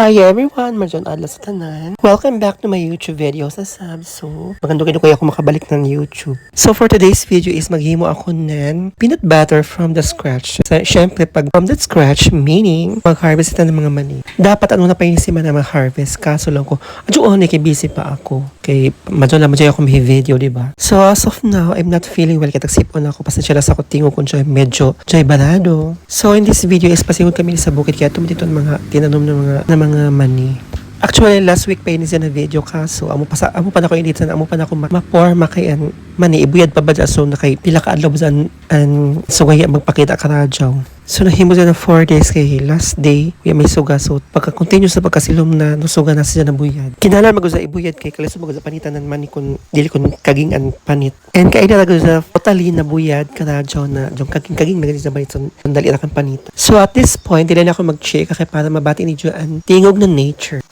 Hi everyone! Marjan Adla sa tanan. Welcome back to my YouTube video sa Sab. So, magandang kayo ako makabalik ng YouTube. So, for today's video is maghimo ako ng peanut butter from the scratch. So, syempre, pag from the scratch, meaning mag-harvest ito ng mga mani. Dapat ano na pa yun si man na mag-harvest. Kaso lang ko, adyo kay busy pa ako. Kay, madyo ako may video, diba? So, as of now, I'm not feeling well. Kaya tagsipon ako. Pasensya na sa ako tingo kung medyo barado. So, in this video is pasingod kami sa bukid. Kaya tumiti ng mga tinanom ng mga mani. Actually, last week pa yun siya na video kaso amo pa na ko initan, amo pa na ko ma-forma kay an mani ibuyad pa ba dyan so na kay pila ka adlaw ba an sugaya magpakita ka radyaw. So nahimo siya na 4 days kay last day may suga so pagka-continue sa pagkasilom na nusuga na siya na buyad. Kinahanglan mag sa ibuyad kay kalisod mag sa panitan ng mani kun dili kun kaging an panit. And kay talaga sa totally na buyad ka radyaw na jong kaging na sa banit so dali ra kan panit. So at this point dili na ako mag-check kay para mabati ni Joan tingog na nature.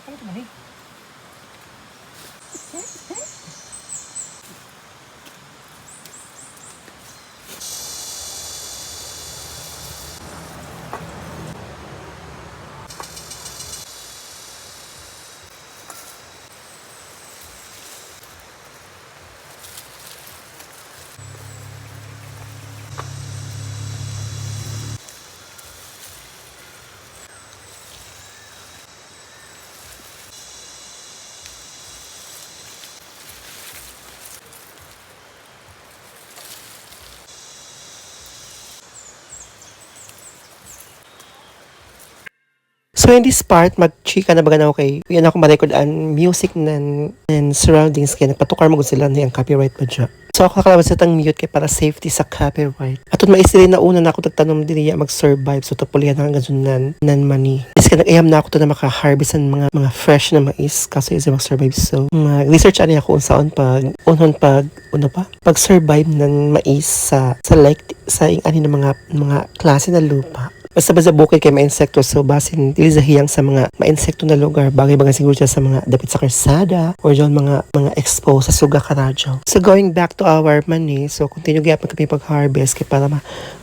Ano ito ba rin? So in this part, mag-chika na baga na ako kay yan ako ma-record ang music and surroundings kaya nagpatukar mo sila na yung copyright pa dyan. So ako nakalabas sa tang mute kay para safety sa copyright. Atun maisirin na una na ako tagtanom din niya mag-survive so tapulihan na hanggang nan money. Is ka nag-ayam na ako to na maka-harvest ang mga fresh na mais kasi is mag-survive so mag-research ani ako unsaon pag-survive ng mais sa like sa ani ng mga klase na lupa. Basta ba sa bukid kay ma-insekto so basin dili hiyang sa mga ma-insekto na lugar bagay siguro siya sa mga dapit sa karsada or dyan mga exposed sa suga karadyo. So going back to our money so continue gyapon kami pag-harvest kay para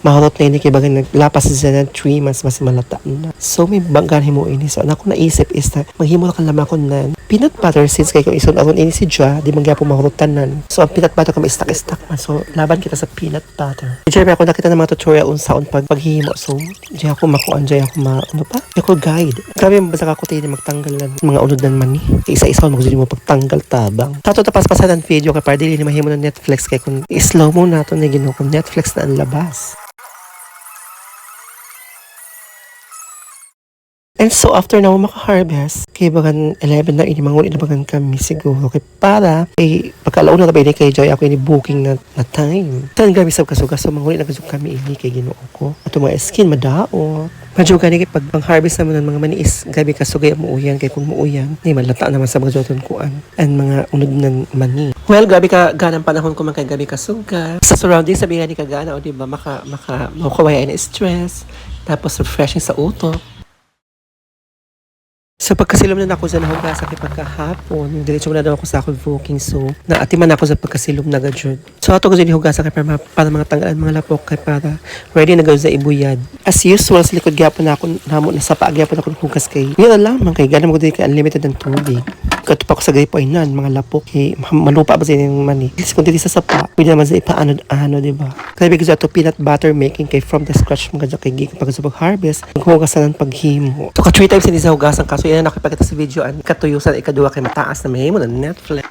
mahurot na ini kay bagay naglapas sa 3 months mas malata na. So may banggan himo ini so ako naisip is na maghimo ka lamang ko nan peanut butter since kay kung ison aron ini si Joa di man gyapon mahurotan nan. So ang peanut butter kami stack man so laban kita sa peanut butter. Diyan ako nakita ng mga tutorial unsaon paghimo so diyan ako makuan diyan ako guide. Grabe basta ako tayo magtanggal ng mga unod ng mani. Isa-isa mo mo pagtanggal tabang. Tato tapas pasan ang video kay para dili ni mahimo ng Netflix kay kung slow mo nato na Ginoo kung Netflix na ang labas. And so after na mo maka-harvest, kay bagan 11 na ini manguli na bagan kami siguro kay para kay pagkalauna na ba ini kay Joy ako ini booking na time. Tan gabi sab kasuga so manguli na kasug kami ini kay Ginoo ko. Ato mga skin madaot. Medyo gani kay pag pang-harvest naman ng mga maniis gabi kasugay mo uyan kay kung muuyan ni malata naman sa mga joton kuan and mga unod ng mani. Well, gabi ka ganang panahon ko man kay gabi kasuga. Sa surroundings sabi nga ni kagana o di ba makawaya na stress tapos refreshing sa utok. So pagkasilom na ako sa nahugasan kay pagkahapon, diretso na daw ako sa akong booking so naatiman ako sa pagkasilom na gadjud. So ato ko sa hugasan kay para mga tanggalan mga lapok kay para ready na gawin sa ibuyad. As usual sa likod gyapon na ako namo na sa paagyapon ako hugas kay. Yun lang man kay ganam ko dili kay unlimited ang tubig. Kato pa ko sa gripo nan mga lapok kay malupa ba sa yung mani. Kasi kung dili sa sapa, pwede naman sa ipaano di ba? Kaya bigyan ato peanut butter making kay from the scratch mga kay gig pag sa pag-harvest, maghugasan ng paghimo. So ka 3 times hindi sa hugasan kaso yan nakipagkita sa video an katuyusan ikaduha kay mataas na mahimo na Netflix.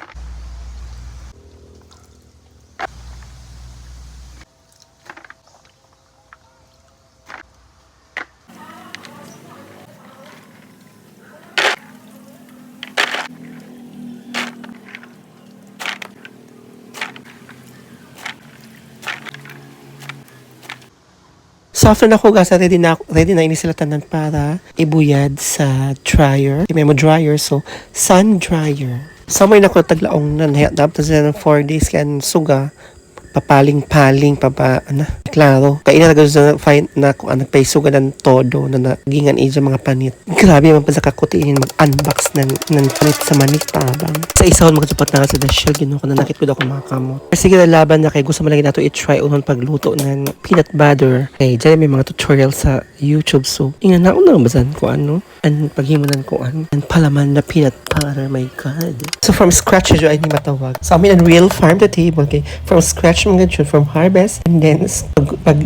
So after na ko gasa, ready na ini sila tanan para ibuyad sa dryer. May mo dryer, so sun dryer. So may nako taglaong nan dapat sa 4 days kan suga papaling-paling klaro kaya na sa find na kung nagpaysuga ng todo na nagingan iya mga panit. Grabe man pa sa kakutiin mag-unbox ng panit sa manit tabang sa isahon magsupat na sa dasyo ginuko na nakit ko daw mga kamot. Sige na laban na kay gusto mo lang nato i-try unon pagluto ng peanut butter. Kay dyan may mga tutorial sa YouTube, so ingan na unang basan ko ano and paghimunan ko an and palaman na peanut butter, my god. So from scratch ay ni matawag. So amin ang real farm to table, okay? From scratch mga jud, from harvest and then pag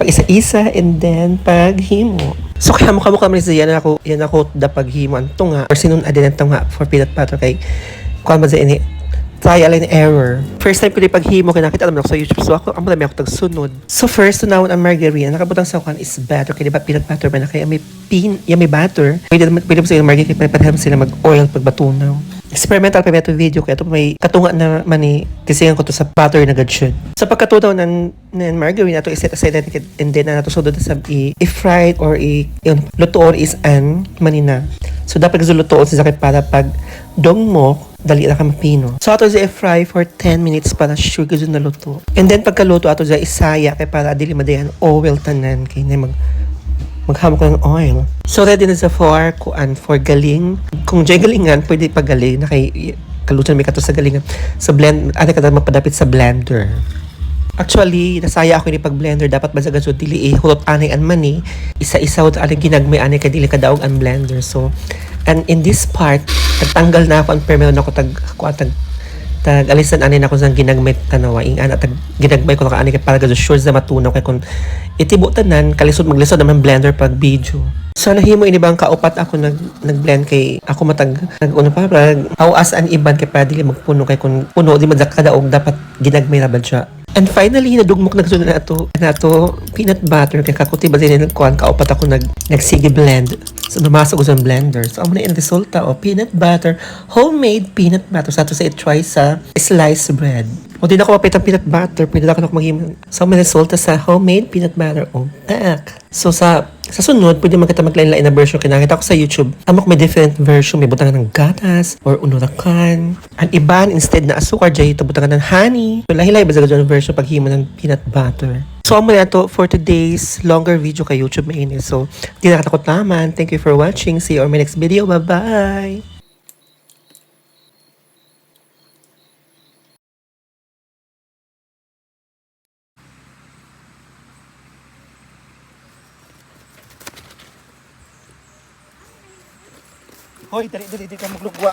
isa-isa and then paghimo. So kaya mo kami sa yan ako da paghimo ang tunga or sinun adin ang tunga for peanut butter kay kuan ba sa ini trial and error. First time ko di paghimo kay nakita naman ako sa YouTube, so ako dami ako tagsunod. So first tunawon ang margarine nakabutang sa kuan is butter kay di ba peanut butter ba na kaya may butter pwede mo sa margarine para sila mag oil pag batunaw. Experimental pa ito video kaya ito may katunga na mani tisingan ko to sa butter na gadsyod. Sa pagkatudaw ng margarine ato iset aside and then na nato sudod sa i-fried or lutoon is an manina. So dapat lutoon sa sakit para pag dong mo dali na ka mapino. So ato sa i-fry for 10 minutes para sure gud na luto. And then pagkaluto ato sa isaya kay para dili madayan oil tanan kay na maghamok ng oil. So ready na sa for galing. Kung dyan galingan, pwede pagaling na kay kalutan may kato sa galingan. Sa blend, ano ka mapadapit sa blender. Actually, nasaya ako ni pag-blender. Dapat ba sa gasod dili hulot anay an mani. Isa-isa wot anay ginagmay anay kay dili kadaog ang blender. So, and in this part, nagtanggal na ako ang permero na ako alisan ani na ko sang ginagmay tanawa ana ginagmay ko ani kay para gado sure sa matunaw kay kun itibo tanan kalisod maglisod naman blender pag video. So nahimo ini bang kaupat ako nag-blend kay ako matag nag-una pa awas an iban kay para dili magpuno kay kun puno di madakadaog dapat ginagmay ra ba siya. And finally, nadugmok na kasunod na ito peanut butter. Kaya kakuti ba din nagkuhan, kaupat ako nagsige blend. So, numasok ko sa blender. So, amo na yung resulta peanut butter, homemade peanut butter. Sa ito sa i-try sa sliced bread. O din ako mapit ang peanut butter, pwede na ako mag-him. So, may resulta sa homemade peanut butter pack. So, sa sunod, pwede magkita maglain-lain na version. Kinakita ko sa YouTube. Amok may different version. May butangan ng gatas or unurakan. Ang iban, instead na asukar, dyan ito butangan ng honey. So, lahi-lahi ba sa version paghimo ng peanut butter. So, amo na ito for today's longer video kay YouTube mainis. So, di nakatakot naman. Thank you for watching. See you on my next video. Bye-bye! Hoy, dali ka maglugwa.